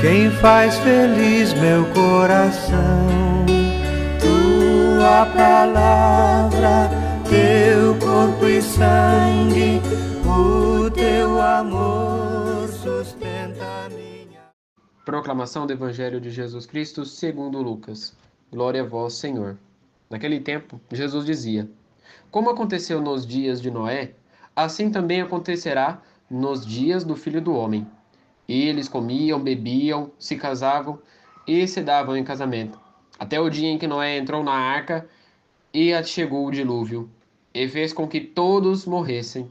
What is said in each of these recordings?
quem faz feliz meu coração. Tua palavra, teu corpo e sangue, o teu amor sustenta minha. Proclamação do Evangelho de Jesus Cristo segundo Lucas. Glória a vós, Senhor. Naquele tempo, Jesus dizia: Como aconteceu nos dias de Noé, assim também acontecerá nos dias do Filho do Homem. Eles comiam, bebiam, se casavam e se davam em casamento, até o dia em que Noé entrou na arca e chegou o dilúvio, e fez com que todos morressem.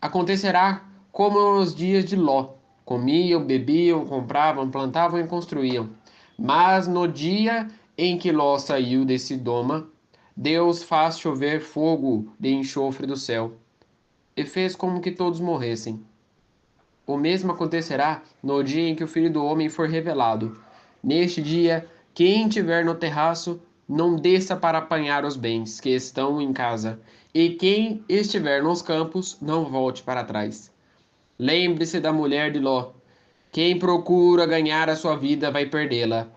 Acontecerá como nos dias de Ló: comiam, bebiam, compravam, plantavam e construíam. Mas no dia em que Ló saiu de Sodoma, Deus faz chover fogo de enxofre do céu, e fez como que todos morressem. O mesmo acontecerá no dia em que o Filho do Homem for revelado. Neste dia, quem estiver no terraço, não desça para apanhar os bens que estão em casa, e quem estiver nos campos, não volte para trás. Lembre-se da mulher de Ló. Quem procura ganhar a sua vida vai perdê-la,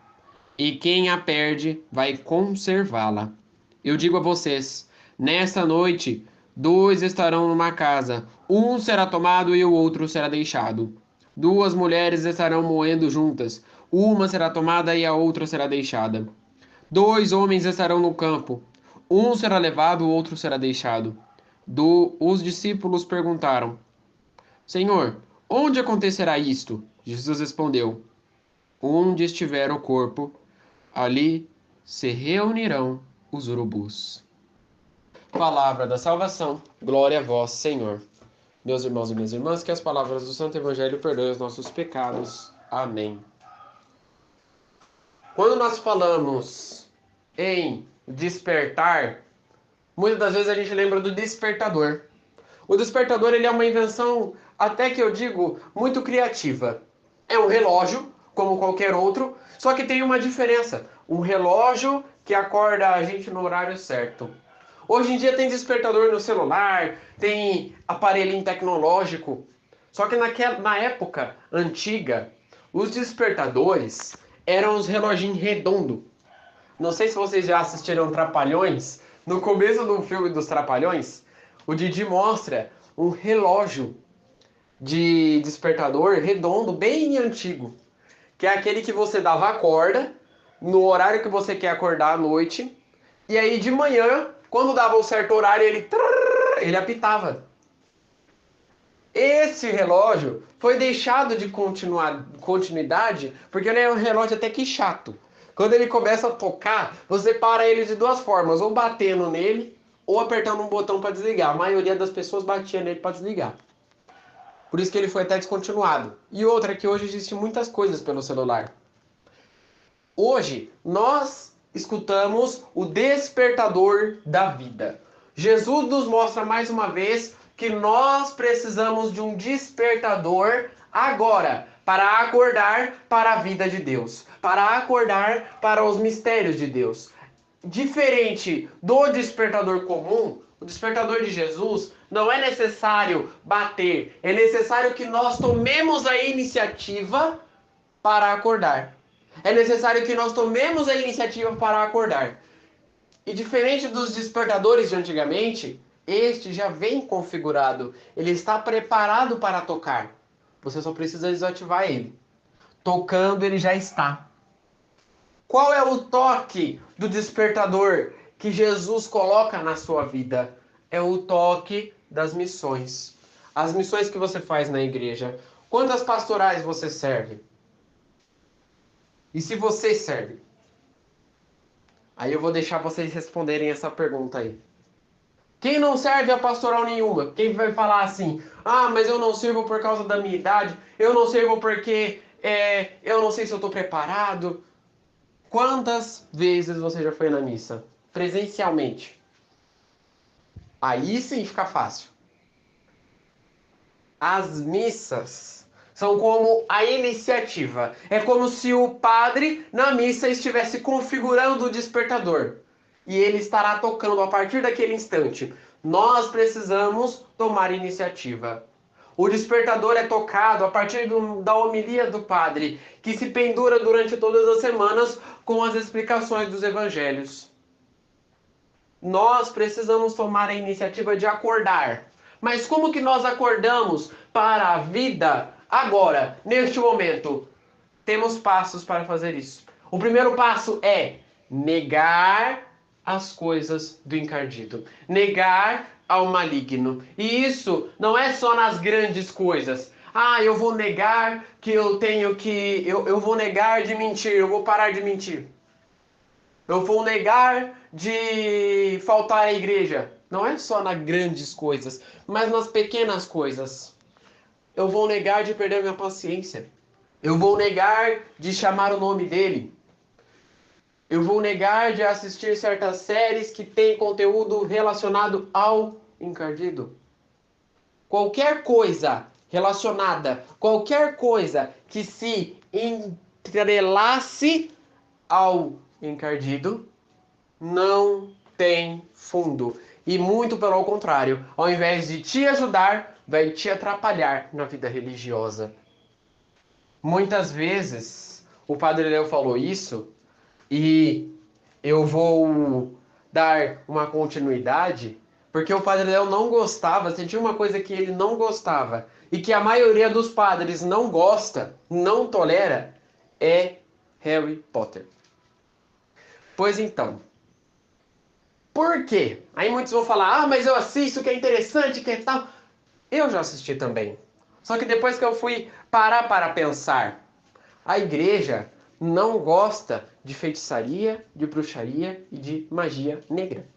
e quem a perde vai conservá-la. Eu digo a vocês, nesta noite, dois estarão numa casa, um será tomado e o outro será deixado. Duas mulheres estarão moendo juntas, uma será tomada e a outra será deixada. Dois homens estarão no campo, um será levado, o outro será deixado. Os discípulos perguntaram: Senhor, onde acontecerá isto? Jesus respondeu: Onde estiver o corpo, ali se reunirão os urubus. Palavra da salvação, glória a vós, Senhor. Meus irmãos e minhas irmãs, que as palavras do Santo Evangelho perdoem os nossos pecados. Amém. Quando nós falamos em despertar, muitas das vezes a gente lembra do despertador. O despertador, ele é uma invenção, até que eu digo, muito criativa. É um relógio, como qualquer outro, só que tem uma diferença. Um relógio que acorda a gente no horário certo. Hoje em dia tem despertador no celular, tem aparelhinho tecnológico. Só que na época antiga, os despertadores eram os reloginhos redondos. Não sei se vocês já assistiram Trapalhões. No começo do filme dos Trapalhões, o Didi mostra um relógio de despertador redondo, bem antigo, que é aquele que você dava a corda no horário que você quer acordar à noite, e aí de manhã, quando dava um certo horário, ele apitava. Esse relógio foi deixado de continuidade porque ele é um relógio até que chato. Quando ele começa a tocar, você para ele de duas formas, ou batendo nele, ou apertando um botão para desligar. A maioria das pessoas batia nele para desligar. Por isso que ele foi até descontinuado. E outra, que hoje existem muitas coisas pelo celular. Hoje, nós escutamos o despertador da vida. Jesus nos mostra mais uma vez que nós precisamos de um despertador agora, para acordar para a vida de Deus, para acordar para os mistérios de Deus. Diferente do despertador comum, o despertador de Jesus não é necessário bater, é necessário que nós tomemos a iniciativa para acordar. É necessário que nós tomemos a iniciativa para acordar. E diferente dos despertadores de antigamente, este já vem configurado. Ele está preparado para tocar. Você só precisa desativar ele. Tocando, ele já está. Qual é o toque do despertador que Jesus coloca na sua vida? É o toque das missões. As missões que você faz na igreja. Quantas pastorais você serve? E se você serve? Aí eu vou deixar vocês responderem essa pergunta aí. Quem não serve a pastoral nenhuma? Quem vai falar assim: ah, mas eu não sirvo por causa da minha idade, eu não sirvo porque eu não sei se eu estou preparado. Quantas vezes você já foi na missa? Presencialmente. Aí sim fica fácil. As missas são como a iniciativa. É como se o padre na missa estivesse configurando o despertador. E ele estará tocando a partir daquele instante. Nós precisamos tomar iniciativa. O despertador é tocado a partir da homilia do padre, que se pendura durante todas as semanas com as explicações dos evangelhos. Nós precisamos tomar a iniciativa de acordar. Mas como que nós acordamos para a vida agora, neste momento? Temos passos para fazer isso. O primeiro passo é negar as coisas do encardido. Negar ao maligno. E isso não é só nas grandes coisas. Ah, eu vou negar que eu tenho que... Eu vou negar de mentir, eu vou parar de mentir. Eu vou negar de faltar à igreja. Não é só nas grandes coisas, mas nas pequenas coisas. Eu vou negar de perder minha paciência. Eu vou negar de chamar o nome dele. Eu vou negar de assistir certas séries que têm conteúdo relacionado ao encardido. Qualquer coisa relacionada, qualquer coisa que se entrelace ao encardido, não tem fundo. E muito pelo contrário, ao invés de te ajudar, vai te atrapalhar na vida religiosa. Muitas vezes, o Padre Léo falou isso, e eu vou dar uma continuidade, porque o Padre Léo não gostava, se tinha uma coisa que ele não gostava, e que a maioria dos padres não gosta, não tolera, é Harry Potter. Pois então, por quê? Aí muitos vão falar, mas eu assisto, que é interessante, que é tal. Eu já assisti também. Só que depois que eu fui parar para pensar, a igreja não gosta de feitiçaria, de bruxaria e de magia negra.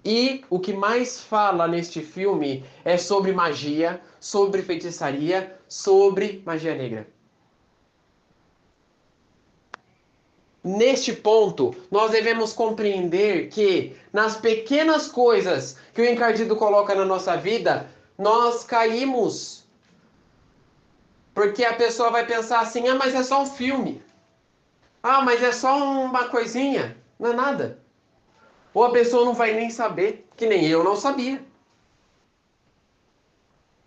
E o que mais fala neste filme é sobre magia, sobre feitiçaria, sobre magia negra. Neste ponto, nós devemos compreender que nas pequenas coisas que o encardido coloca na nossa vida, nós caímos. Porque a pessoa vai pensar assim, ah, mas é só um filme. Ah, mas é só uma coisinha. Não é nada. Ou a pessoa não vai nem saber, que nem eu não sabia.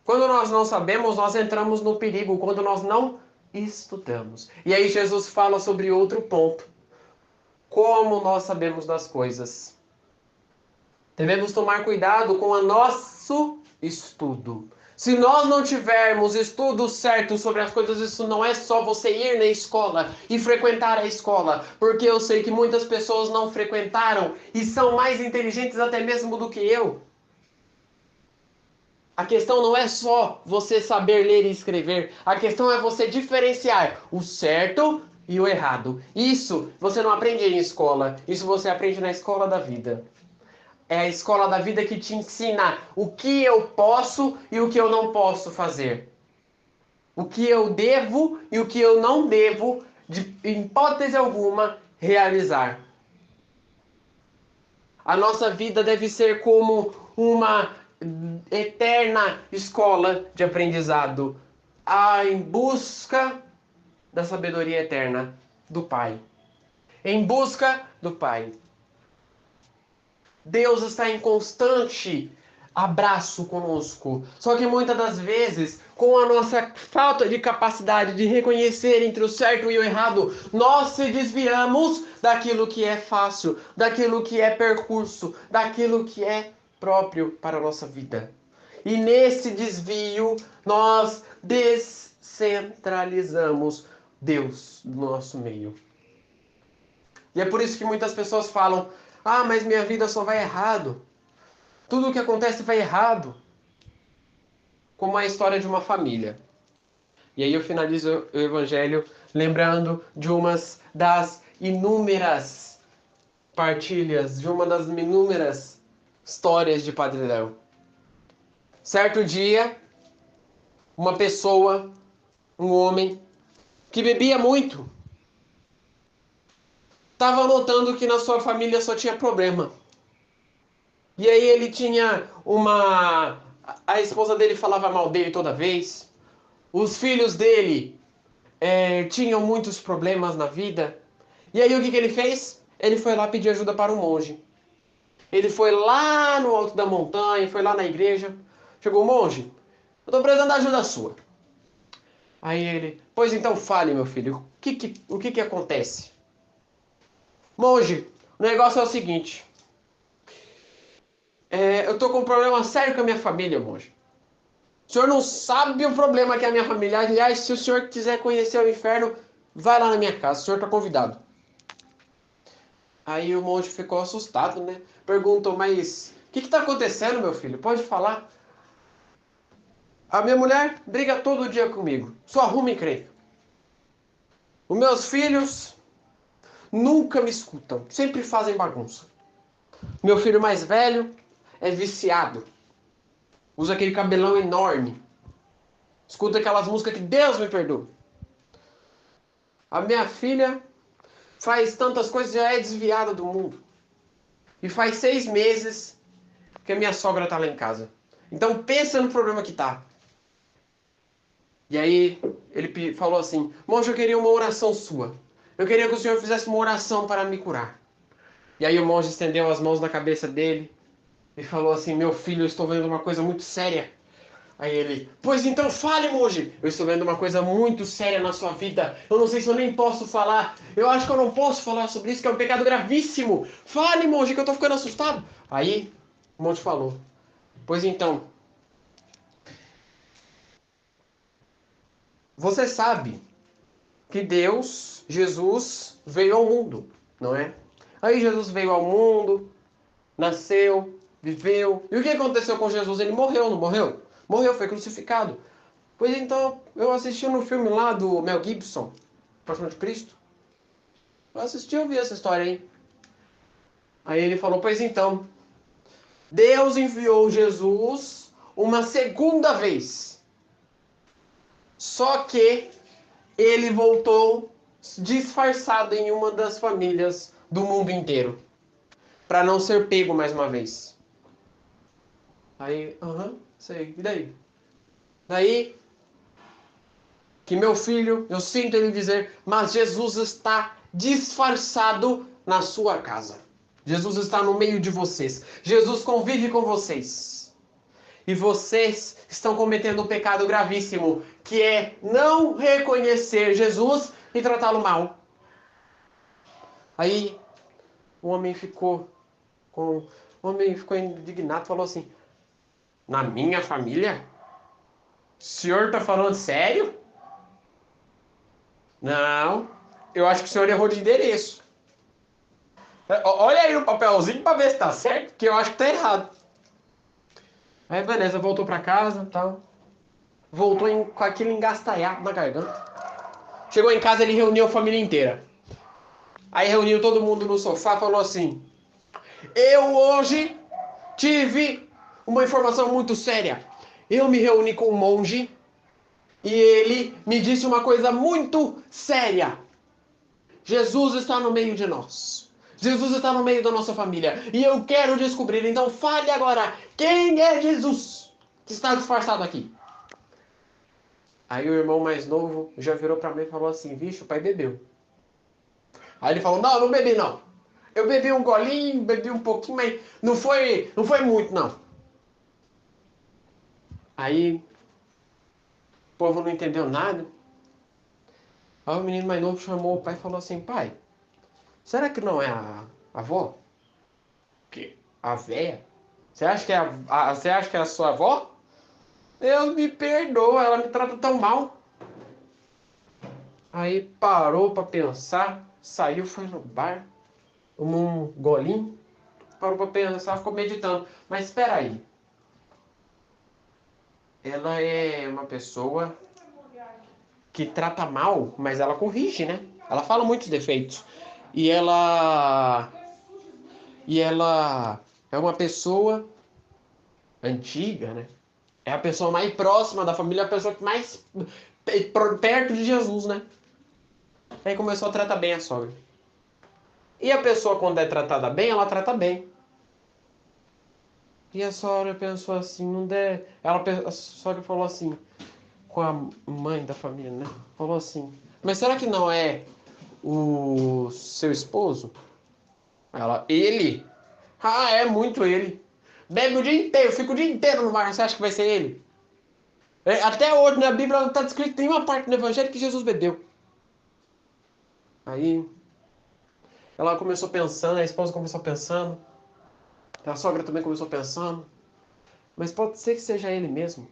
Quando nós não sabemos, nós entramos no perigo, quando nós não estudamos. E aí Jesus fala sobre outro ponto. Como nós sabemos das coisas? Devemos tomar cuidado com o nosso estudo. Se nós não tivermos estudo certo sobre as coisas, isso não é só você ir na escola e frequentar a escola, porque eu sei que muitas pessoas não frequentaram e são mais inteligentes até mesmo do que eu. A questão não é só você saber ler e escrever, a questão é você diferenciar o certo e o errado. Isso você não aprende em escola, isso você aprende na escola da vida. É a escola da vida que te ensina o que eu posso e o que eu não posso fazer. O que eu devo e o que eu não devo, de hipótese alguma, realizar. A nossa vida deve ser como uma eterna escola de aprendizado, em busca da sabedoria eterna do Pai. Em busca do Pai. Deus está em constante abraço conosco. Só que muitas das vezes, com a nossa falta de capacidade de reconhecer entre o certo e o errado, nós se desviamos daquilo que é fácil, daquilo que é percurso, daquilo que é próprio para a nossa vida. E nesse desvio, nós descentralizamos Deus do nosso meio. E é por isso que muitas pessoas falam, ah, mas minha vida só vai errado. Tudo o que acontece vai errado. Como a história de uma família. E aí eu finalizo o evangelho lembrando de uma das inúmeras partilhas, de uma das inúmeras histórias de Padre Léo. Certo dia, uma pessoa, um homem, que bebia muito, estava notando que na sua família só tinha problema. E aí ele tinha a esposa dele falava mal dele toda vez. Os filhos dele tinham muitos problemas na vida. E aí o que ele fez? Ele foi lá pedir ajuda para um monge. Ele foi lá no alto da montanha, foi lá na igreja. Chegou o monge, eu tô precisando da ajuda sua. Aí ele, pois então fale, meu filho, o que acontece? Monge, o negócio é o seguinte, eu tô com um problema sério com a minha família, monge. O senhor não sabe o problema que é a minha família. Aliás, se o senhor quiser conhecer o inferno, vai lá na minha casa, o senhor tá convidado. Aí o monge ficou assustado, né? Perguntou, mas o que tá acontecendo, meu filho? Pode falar? A minha mulher briga todo dia comigo, só arruma encrenca. Os meus filhos nunca me escutam, sempre fazem bagunça. Meu filho mais velho é viciado, usa aquele cabelão enorme, escuta aquelas músicas que Deus me perdoa. A minha filha faz tantas coisas, já é desviada do mundo. E faz 6 meses que a minha sogra tá lá em casa. Então pensa no problema que tá. E aí ele falou assim, monge, eu queria uma oração sua. Eu queria que o senhor fizesse uma oração para me curar. E aí o monge estendeu as mãos na cabeça dele e falou assim, meu filho, eu estou vendo uma coisa muito séria. Aí ele, pois então fale, monge. Eu estou vendo uma coisa muito séria na sua vida. Eu não sei se eu nem posso falar. Eu acho que eu não posso falar sobre isso, que é um pecado gravíssimo. Fale, monge, que eu estou ficando assustado. Aí o monge falou, pois então, você sabe que Deus, Jesus, veio ao mundo, não é? Aí Jesus veio ao mundo, nasceu, viveu. E o que aconteceu com Jesus? Ele morreu, não morreu? Morreu, foi crucificado. Pois então, eu assisti no filme lá do Mel Gibson, Paixão de Cristo. Eu assisti e ouvi essa história aí. Aí ele falou, pois então, Deus enviou Jesus uma segunda vez. Só que ele voltou disfarçado em uma das famílias do mundo inteiro. Para não ser pego mais uma vez. Aí, sei. E daí? Daí que meu filho, eu sinto ele dizer, mas Jesus está disfarçado na sua casa. Jesus está no meio de vocês. Jesus convive com vocês. E vocês estão cometendo um pecado gravíssimo, que é não reconhecer Jesus e tratá-lo mal. Aí o homem ficou indignado e falou assim, na minha família? O senhor está falando sério? Não, eu acho que o senhor errou de endereço. Olha aí no papelzinho para ver se tá certo, que eu acho que tá errado. Aí beleza, voltou para casa e tal. Voltou com aquele engastalhado na garganta. Chegou em casa, ele reuniu a família inteira. Aí reuniu todo mundo no sofá e falou assim, eu hoje tive uma informação muito séria. Eu me reuni com um monge e ele me disse uma coisa muito séria. Jesus está no meio de nós. Jesus está no meio da nossa família. E eu quero descobrir. Então fale agora. Quem é Jesus que está disfarçado aqui? Aí o irmão mais novo já virou para mim e falou assim, vixe, o pai bebeu. Aí ele falou, não bebi não. Eu bebi um golinho, bebi um pouquinho, mas não foi muito não. Aí o povo não entendeu nada. Aí o menino mais novo chamou o pai e falou assim, pai, será que não é a avó? Que? A véia? Você acha que é você acha que é a sua avó? Deus me perdoa, ela me trata tão mal. Aí parou pra pensar, saiu, foi no bar, tomou um golinho, parou pra pensar, ficou meditando. Mas espera aí. Ela é uma pessoa que trata mal, mas ela corrige, né? Ela fala muitos defeitos. E ela é uma pessoa antiga, né? É a pessoa mais próxima da família, a pessoa que mais perto de Jesus, né? Aí começou a tratar bem a sogra. E a pessoa, quando é tratada bem, ela trata bem. E a sogra pensou assim, não der... A sogra falou assim, com a mãe da família, né? Falou assim, mas será que não é o seu esposo? Ele? Ah, é muito ele. bebe o dia inteiro, fica o dia inteiro no mar, você acha que vai ser ele? Até hoje na Bíblia não está descrito nenhuma parte do Evangelho que Jesus bebeu. Aí ela começou pensando, a esposa começou pensando, a sogra também começou pensando, mas pode ser que seja ele mesmo.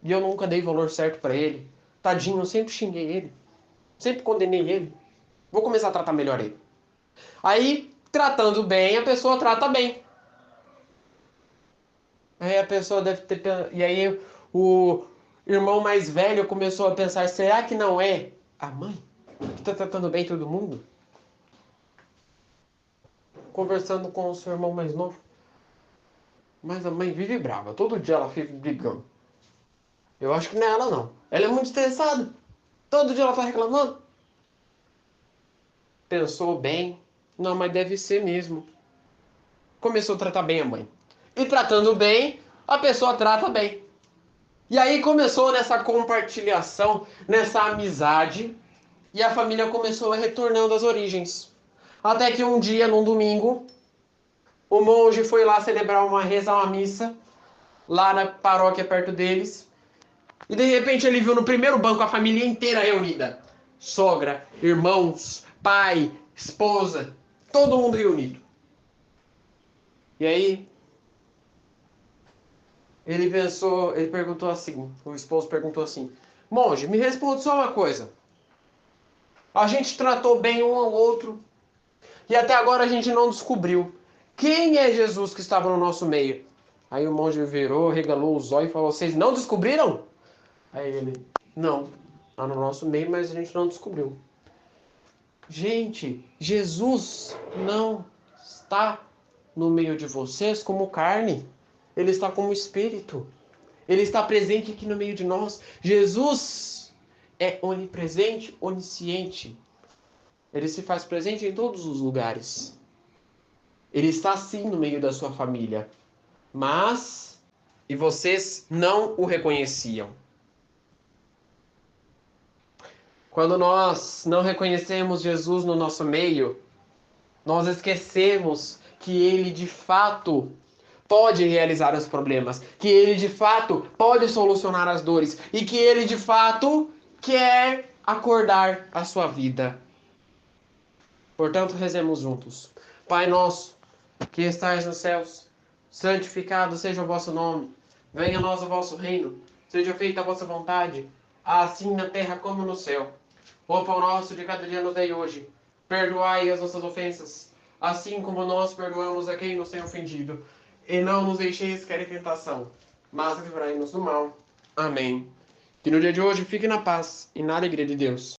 E eu nunca dei valor certo para ele. Tadinho, eu sempre xinguei ele, sempre condenei ele. Vou começar a tratar melhor ele. Aí, tratando bem, a pessoa trata bem. Aí a pessoa deve ter. E aí o irmão mais velho começou a pensar: será que não é a mãe que está tratando bem todo mundo? Conversando com o seu irmão mais novo. Mas a mãe vive brava. Todo dia ela vive brigando. Eu acho que não é ela, não. Ela é muito estressada. Todo dia ela tá reclamando. Pensou bem. Não, mas deve ser mesmo. Começou a tratar bem a mãe. E tratando bem, a pessoa trata bem. E aí começou nessa compartilhação, nessa amizade, e a família começou a retornando às origens. Até que um dia, num domingo, o monge foi lá celebrar rezar uma missa, lá na paróquia perto deles, e de repente ele viu no primeiro banco a família inteira reunida. Sogra, irmãos, pai, esposa, todo mundo reunido. E aí, ele perguntou assim, o esposo perguntou assim: monge, me responde só uma coisa. A gente tratou bem um ao outro e até agora a gente não descobriu quem é Jesus que estava no nosso meio. Aí o monge virou, regalou os olhos e falou: vocês não descobriram? Aí ele: não, está no nosso meio, mas a gente não descobriu. Gente, Jesus não está no meio de vocês como carne. Ele está como espírito. Ele está presente aqui no meio de nós. Jesus é onipresente, onisciente. Ele se faz presente em todos os lugares. Ele está sim no meio da sua família. Mas, e vocês não o reconheciam. Quando nós não reconhecemos Jesus no nosso meio, nós esquecemos que ele de fato pode realizar os problemas, que ele de fato pode solucionar as dores e que ele de fato quer acordar a sua vida. Portanto, rezemos juntos. Pai nosso, que estais nos céus, santificado seja o vosso nome. Venha a nós o vosso reino. Seja feita a vossa vontade, assim na terra como no céu. O pão nosso de cada dia nos dai hoje. Perdoai as nossas ofensas, assim como nós perdoamos a quem nos tem ofendido. E não nos deixeis cair em tentação, mas livrai-nos do mal. Amém. Que no dia de hoje fique na paz e na alegria de Deus.